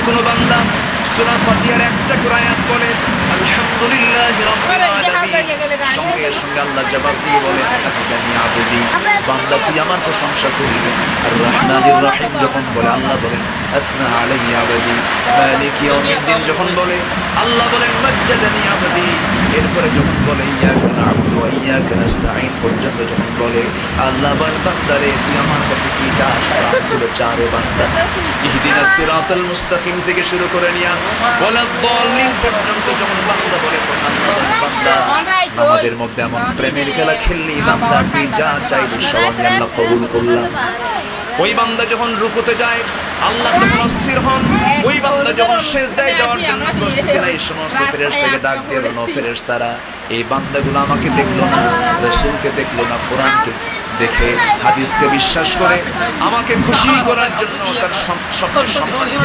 কোন বান্দা সূরা ফাতিহার একটা করে আয়াত বলে আলহামদুলিল্লাহি রাব্বিল আলামিন, সঙ্গে সঙ্গে আল্লাহ জবাব দিয়ে বলে আহমাদানি আবদি, বান্দা তুই আমার প্রশংসা করবি। আর রহমানির রহিম যখন বলে আল্লাহ বলেন আসনা আলাইয়া আবদি, মালিক ইয়াউমিদ্দিন যখন বলে আল্লাহ বলেন মাজ্জাদানি আবদি। এরপরে যখন বলে ইয়াকা না'বুদু ওয়া ইয়াকা নাস্তাঈন পর্যন্ত যখন বলে আল্লাহ বলেন বান্দারে তুই আমার কাছে কি চাস, প্রাণগুলো চারে বান্দা। ইহদিনাস সিরাতাল মুস্তাকিম থেকে শুরু করে নিয়া ওয়ালাদ দাল্লিন পর্যন্ত যখন বান্দা বলে আল্লাহ বলেন বান্দা নামাজের মধ্যে এমন প্রেমের খেলা খেললি বান্দা তুই যা চাইলি সব আমি আল্লাহ কবুল করলাম। ওই বান্দা যখন রুকুতে যায় আল্লাহ তখন অস্থির হন। ওই বান্দা যখন সিজদায় যাওয়ার জন্য প্রস্তুতি নেয় সমস্ত ফেরেশতাকে ডাক দিয়ে বলেন ও ফেরেশতারা এই বান্দাগুলো আমাকে দেখলো না, রাসূলকে দেখলো না, কোরআনকে দেখে হাদিসকে বিশ্বাস করে আমাকে খুশি করার জন্য তার সবচেয়ে সম্মানিত